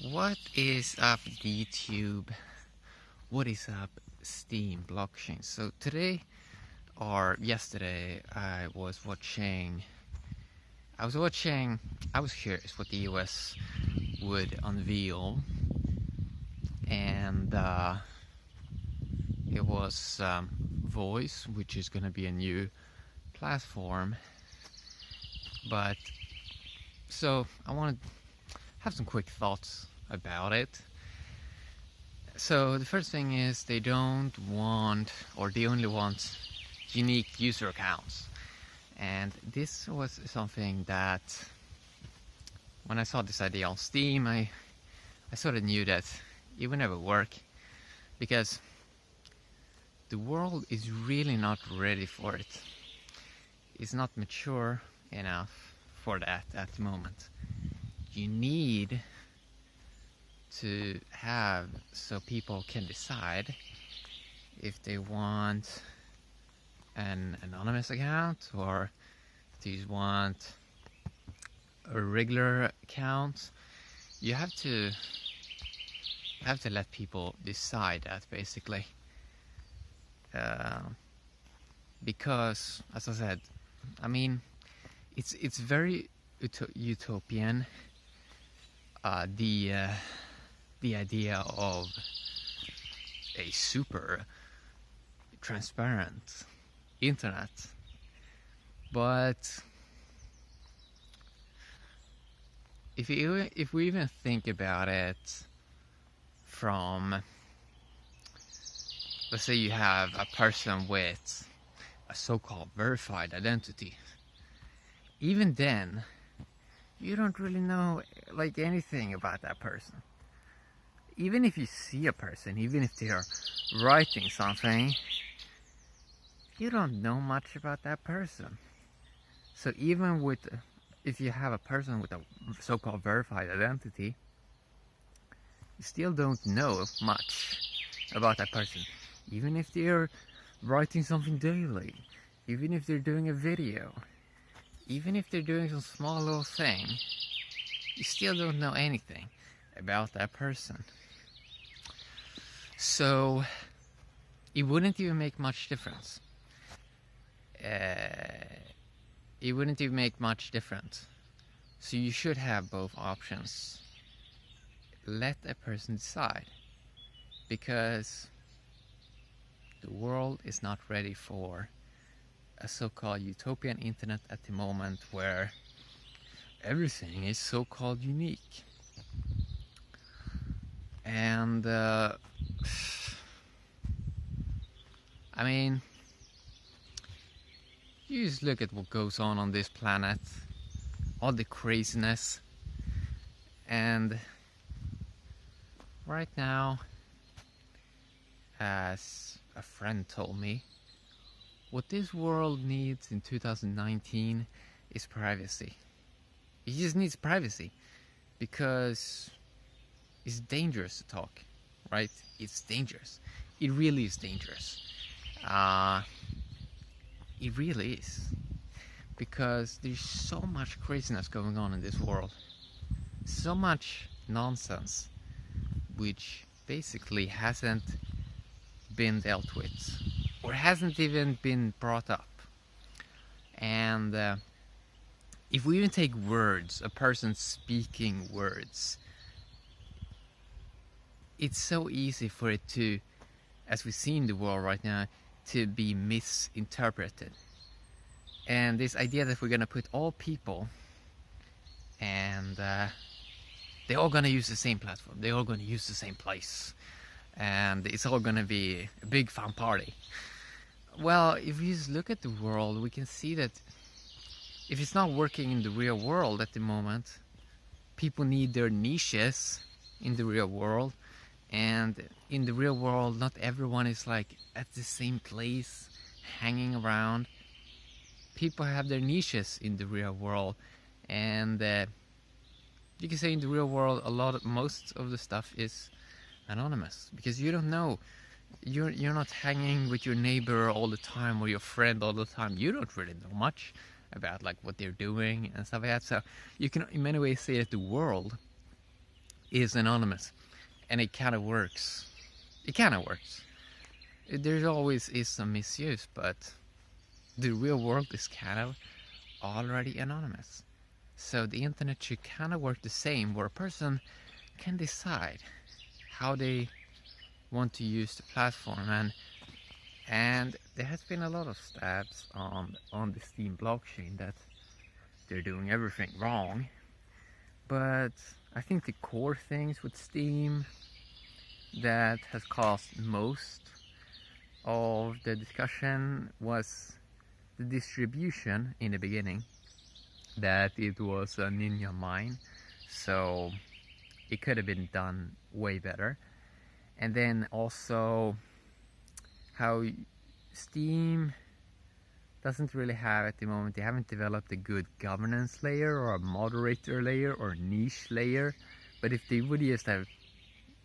What is up, YouTube? What is up, Steam blockchain? So today or yesterday, I was curious what the EOS would unveil, and it was Voice, which is going to be a new platform. But so I want to have some quick thoughts about it. So the first thing is they don't want, or they only want, unique user accounts. And this was something that, when I saw this idea on Steam, I sort of knew that it would never work, because the world is really not ready for it. It's not mature enough for that at the moment. You need to have so people can decide if they want an anonymous account or do you want a regular account. You have to let people decide that, basically, because, as I said, I mean, it's very utopian, the idea of a super transparent internet, but if we even think about it from, let's say you have a person with a so-called verified identity, even then you don't really know like anything about that person. Even if you see a person, even if they are writing something, you don't know much about that person. So even if you have a person with a so-called verified identity, you still don't know much about that person. Even if they're writing something daily, even if they're doing a video, even if they're doing some small little thing, you still don't know anything about that person. So it wouldn't even make much difference. It wouldn't even make much difference. So you should have both options. Let a person decide, because the world is not ready for a so-called utopian internet at the moment, where everything is so-called unique. And I mean, you just look at what goes on this planet, all the craziness, and right now, as a friend told me, what this world needs in 2019 is privacy. It just needs privacy, because it's dangerous to talk, right? It's dangerous. It really is dangerous. It really is. Because there's so much craziness going on in this world. So much nonsense, which basically hasn't been dealt with, or hasn't even been brought up. And if we even take words, a person speaking words, it's so easy for it to, as we see in the world right now, to be misinterpreted. And this idea that we're going to put all people, and they're all going to use the same platform, they're all going to use the same place, and it's all going to be a big fun party. Well, if we just look at the world, we can see that if it's not working in the real world at the moment, people need their niches in the real world. And in the real world, not everyone is like at the same place, hanging around. People have their niches in the real world, and you can say in the real world, most of the stuff is anonymous, because you don't know. You're not hanging with your neighbor all the time, or your friend all the time. You don't really know much about like what they're doing and stuff like that. So you can in many ways say that the world is anonymous, and it kind of works. It kind of works. There always is some misuse, but the real world is kind of already anonymous. So the internet should kind of work the same, where a person can decide how they want to use the platform. And there has been a lot of stats on the Steam blockchain that they're doing everything wrong. But I think the core things with Steam that has caused most of the discussion was the distribution in the beginning, that it was a ninja mine, so it could have been done way better. And then also how Steam doesn't really have at the moment, they haven't developed a good governance layer or a moderator layer or niche layer. But if they would just have,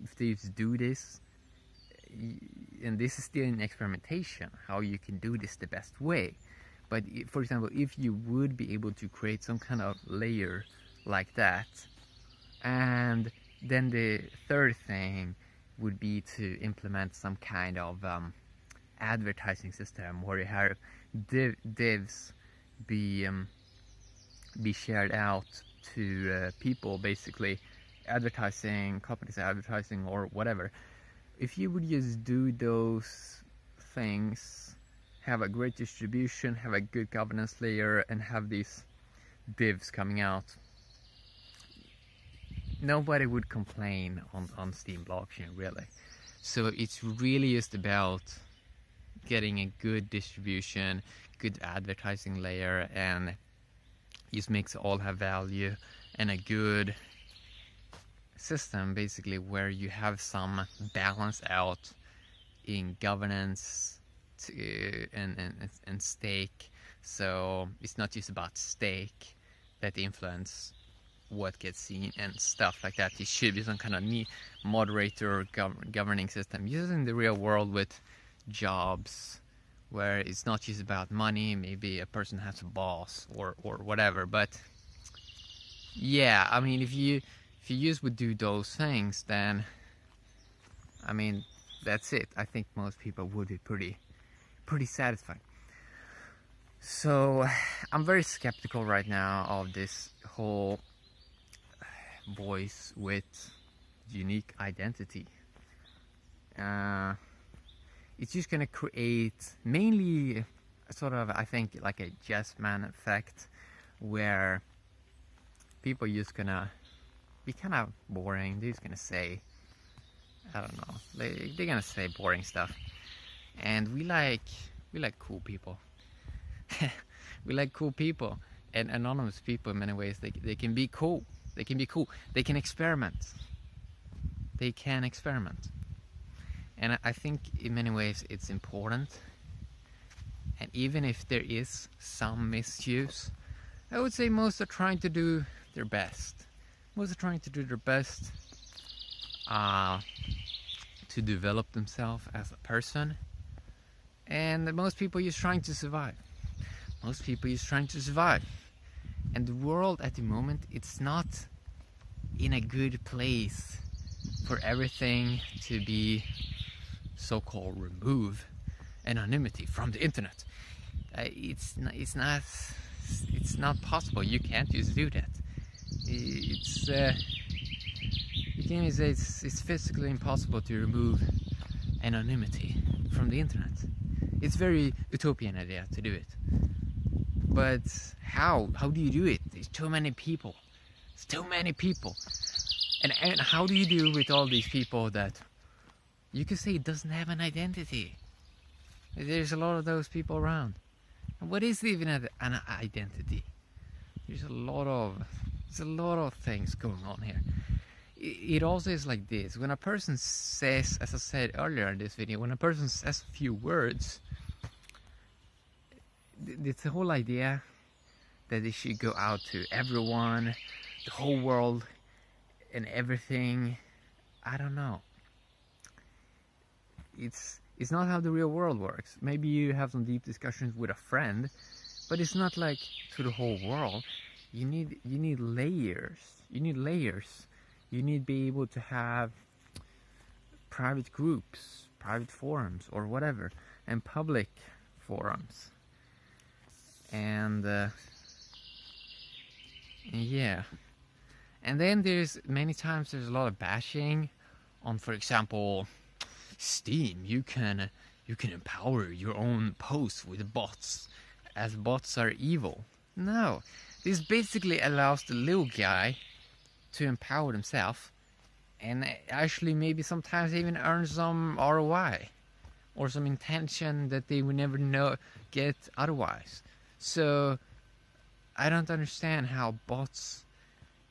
if they just do this, and this is still in experimentation, how you can do this the best way. But for example, if you would be able to create some kind of layer like that, and then the third thing would be to implement some kind of advertising system where you have divs be shared out to people, basically advertising, companies advertising or whatever. If you would just do those things, have a great distribution, have a good governance layer, and have these divs coming out, nobody would complain on Steam blockchain, really. So it's really just about getting a good distribution, good advertising layer, and just makes it all have value, and a good system basically where you have some balance out in governance and stake. So it's not just about stake that influence what gets seen and stuff like that. It should be some kind of moderator or governing system using the real world with jobs, where it's not just about money. Maybe a person has a boss or whatever. But yeah, I mean, if you just would do those things, then I mean, that's it. I think most people would be pretty satisfied. So I'm very skeptical right now of this whole voice with unique identity. It's just gonna create mainly sort of, I think, like a yes man effect, where people are just gonna be kind of boring. They're just gonna say, I don't know, they're gonna say boring stuff. And we like cool people. We like cool people, and anonymous people in many ways, they can be cool. They can be cool. They can experiment. And I think in many ways it's important. And even if there is some misuse, I would say most are trying to do their best. Most are trying to do their best to develop themselves as a person. And most people are just trying to survive. And the world at the moment, it's not in a good place for everything to be so-called remove anonymity from the internet. It's not possible. You can't just do that. You can say it's physically impossible to remove anonymity from the internet. It's very utopian idea to do it. But how do you do it? There's too many people. It's too many people. And how do you deal with all these people that you could say doesn't have an identity? There's a lot of those people around. And what is even an identity? There's a lot of things going on here. It also is like this. When a person says, as I said earlier in this video, when a person says a few words, it's the whole idea that they should go out to everyone, the whole world, and everything. I don't know. It's not how the real world works. Maybe you have some deep discussions with a friend, but it's not like to the whole world. You need layers. You need layers You need to be able to have private groups, private forums, or whatever, and public forums. And yeah. And then there's many times there's a lot of bashing on, for example, Steam. You can empower your own posts with bots, as bots are evil. No, this basically allows the little guy to empower himself, and actually maybe sometimes even earn some ROI or some intention that they would never get otherwise. So I don't understand how bots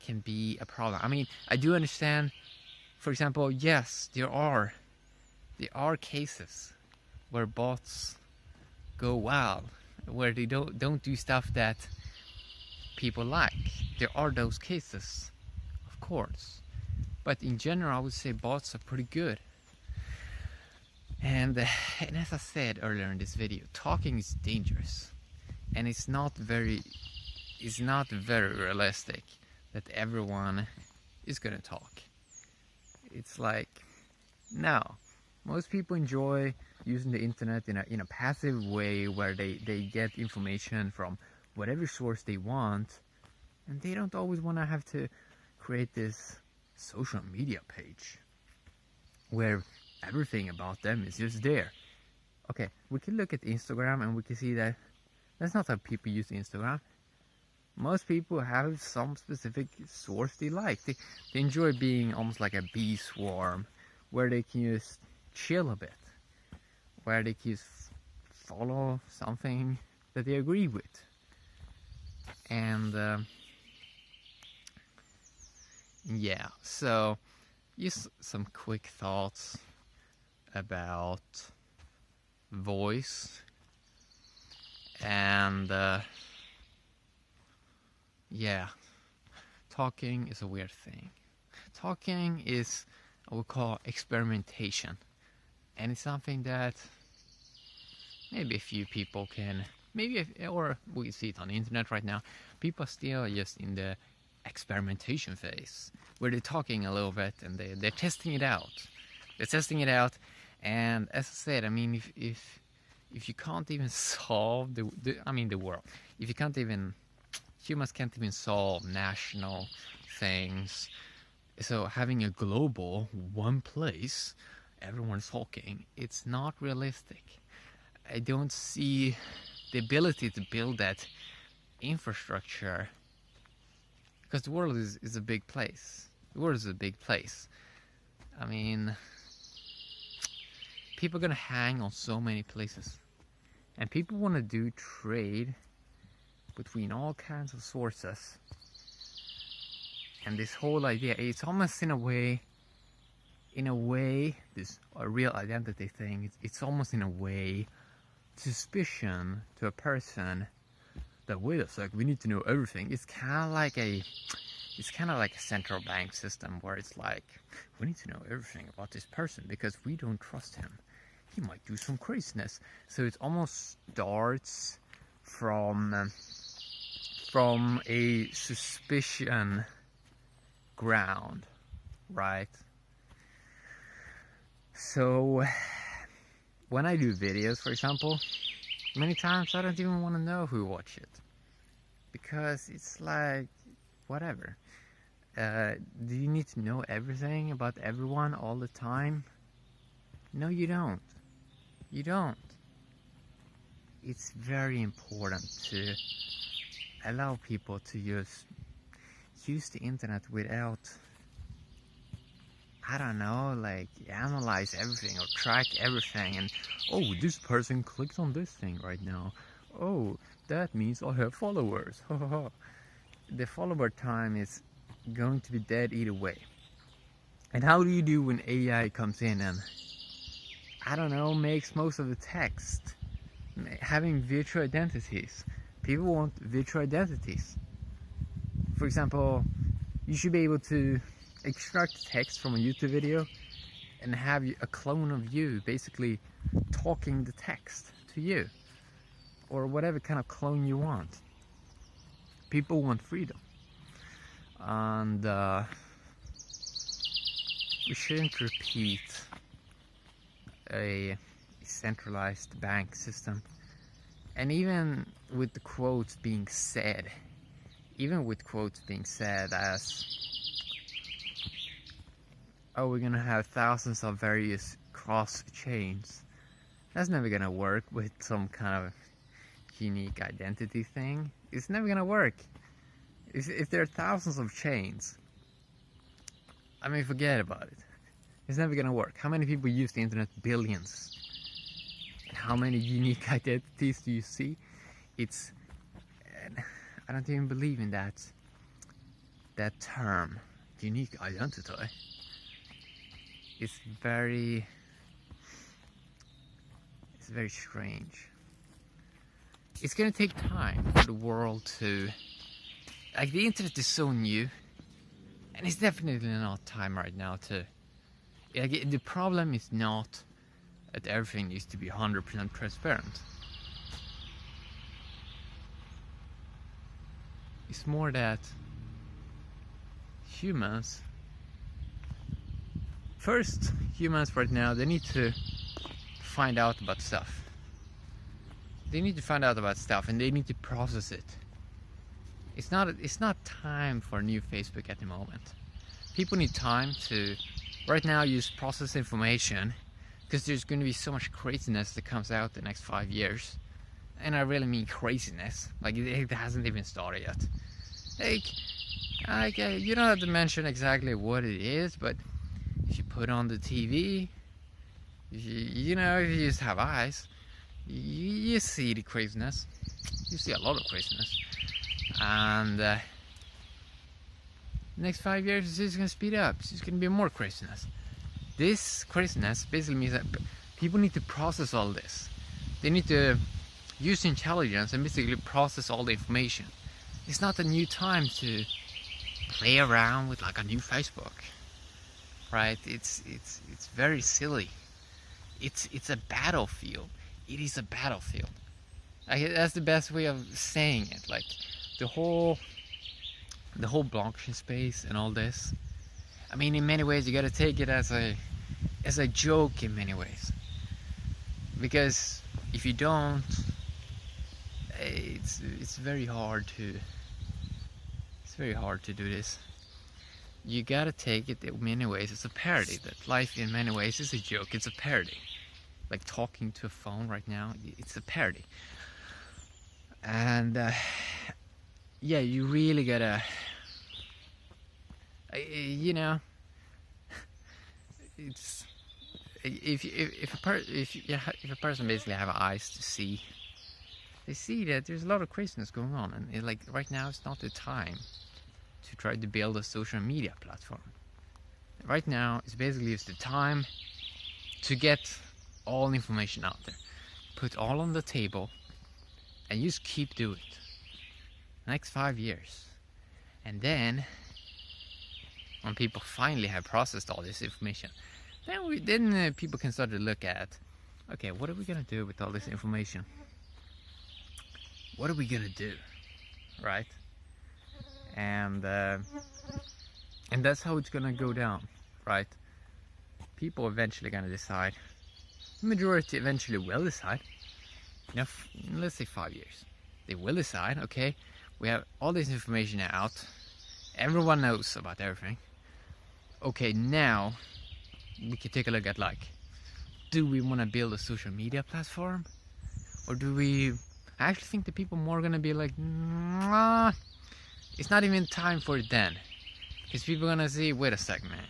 can be a problem. I mean, I do understand, for example, yes, there are cases where bots go wild, where they don't do stuff that people like. There are those cases, of course, but in general I would say bots are pretty good. And as I said earlier in this video, talking is dangerous, and it's not very realistic that everyone is gonna talk. It's like, no, most people enjoy using the internet in a passive way, where they get information from whatever source they want, and they don't always want to have to create this social media page where everything about them is just there. Okay, we can look at Instagram and we can see that that's not how people use Instagram. Most people have some specific source they like. They enjoy being almost like a bee swarm, where they can just chill a bit, where they can just follow something that they agree with. And yeah, so just some quick thoughts about voice. And yeah, talking is a weird thing. Talking is what we call experimentation, and it's something that maybe a few people can, or we see it on the internet right now. People are still just in the experimentation phase, where they're talking a little bit and they're testing it out. They're testing it out, and as I said, I mean, if you can't even solve the world, if you can't even, humans can't even solve national things, so having a global one place, everyone's talking, it's not realistic. I don't see the ability to build that infrastructure, because the world is a big place. The world is a big place. I mean, people are gonna hang on so many places, and people want to do trade between all kinds of sources. And this whole idea, it's almost in a way, this a real identity thing. It's almost in a way suspicion to a person that, wait a sec, we need to know everything. It's kind of like a central bank system, where it's like, we need to know everything about this person because we don't trust him. He might do some craziness. So it almost starts from a suspicion ground, right? So when I do videos, for example, many times I don't even want to know who watch it, because it's like, whatever. Do you need to know everything about everyone all the time? No, you don't. You don't. It's very important to allow people to use the internet without, I don't know, like analyze everything or track everything, and oh, this person clicked on this thing right now. Oh, that means I have followers. The follower time is going to be dead either way. And how do you do when AI comes in and, I don't know, makes most of the text? Having virtual identities. People want virtual identities. For example, you should be able to extract text from a YouTube video and have a clone of you basically talking the text to you, or whatever kind of clone you want. People want freedom. And we shouldn't repeat a centralized bank system. And even with the quotes being said, as, oh, we're gonna have thousands of various cross chains, that's never gonna work with some kind of unique identity thing. It's never gonna work. If there are thousands of chains, I mean, forget about it. It's never gonna work. How many people use the internet? Billions. And how many unique identities do you see? I don't even believe in that term, unique identity. It's very strange. It's gonna take time for the world to, like, the internet is so new, and it's definitely not time right now to, like, the problem is not that everything needs to be 100% transparent. It's more that humans right now, they need to find out about stuff. They need to find out about stuff and they need to process it. It's not time for a new Facebook at the moment. People need time to right now just process information, because there's going to be so much craziness that comes out the next 5 years. And I really mean craziness. Like, it hasn't even started yet. Like, you don't have to mention exactly what it is, but if you put on the TV, if you just have eyes, you see the craziness. You see a lot of craziness. And the next 5 years it's just going to speed up. It's just going to be more craziness. This craziness basically means that people need to process all this. They need to use intelligence and basically process all the information. It's not a new time to play around with like a new Facebook, right? It's very silly. It's a battlefield. It is a battlefield. That's the best way of saying it. Like the whole blockchain space and all this. I mean, in many ways, you got to take it as a joke in many ways, because if you don't, it's very hard to do this. You got to take it in many ways. It's a parody. That life in many ways is a joke. It's a parody. Like talking to a phone right now, it's a parody. And yeah, you really gotta, it's if a person basically have eyes to see, they see that there's a lot of craziness going on, and like right now it's not the time to try to build a social media platform. Right now it's basically just the time to get all information out there, put all on the table, and just keep doing it. Next 5 years, and then when people finally have processed all this information, then people can start to look at, okay, what are we gonna do with all this information? What are we gonna do, right? And that's how it's gonna go down, right? People eventually gonna decide. The majority eventually will decide. Let's say 5 years. They will decide, okay, we have all this information out. Everyone knows about everything. Okay, now we can take a look at, like, do we want to build a social media platform? Or do we... I actually think the people more gonna be like, nah, it's not even time for it then. Because people are gonna say, wait a second, man.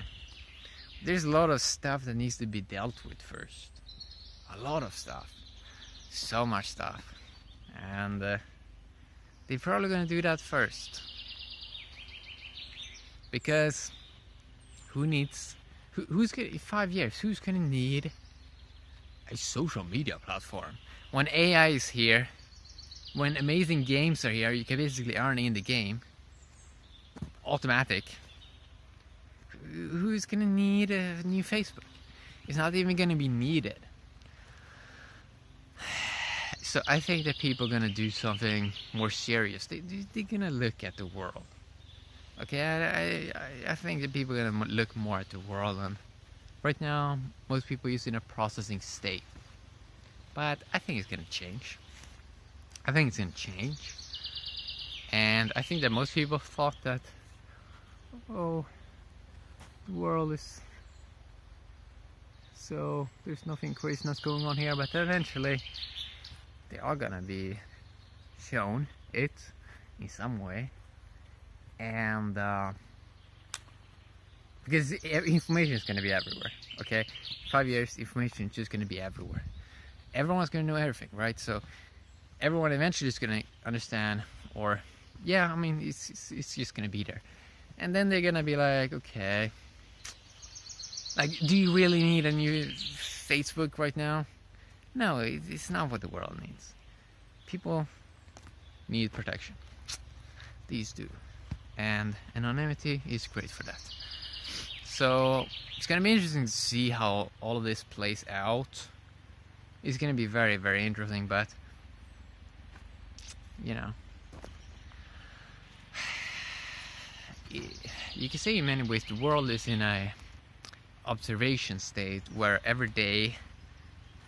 There's a lot of stuff that needs to be dealt with first. A lot of stuff. So much stuff. And they're probably gonna do that first. Because who's gonna, in 5 years, who's gonna need a social media platform? When AI is here, when amazing games are here, you can basically earn in the game. Automatic. Who's gonna need a new Facebook? It's not even gonna be needed. So I think that people are gonna do something more serious. They're gonna look at the world. Okay, I think that people are gonna look more at the world, and right now most people use it in a processing state. But I think it's gonna change. I think it's gonna change, and I think that most people thought that, oh, the world is so there's nothing craziness going on here, but eventually they are gonna be shown it in some way, and because information is gonna be everywhere. Okay, 5 years, information is just gonna be everywhere. Everyone's gonna know everything, right? So everyone eventually is gonna understand, or yeah, I mean, it's just gonna be there, and then they're gonna be like, okay, like, do you really need a new Facebook right now? No, it's not what the world needs. People need protection. These do, and anonymity is great for that. So it's gonna be interesting to see how all of this plays out. It's gonna be very, very interesting, but you know, you can say in many ways the world is in a observation state where every day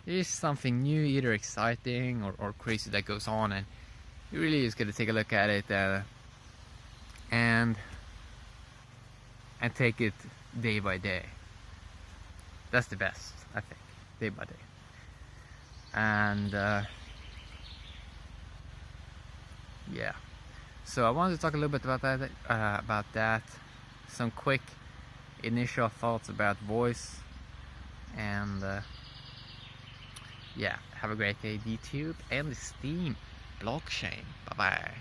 there is something new, either exciting or crazy, that goes on, and you really is going to take a look at it and take it day by day. That's the best, I think, day by day. And yeah, so I wanted to talk a little bit about that, some quick initial thoughts about voice, and yeah, have a great day, YouTube and the Steam blockchain. Bye bye.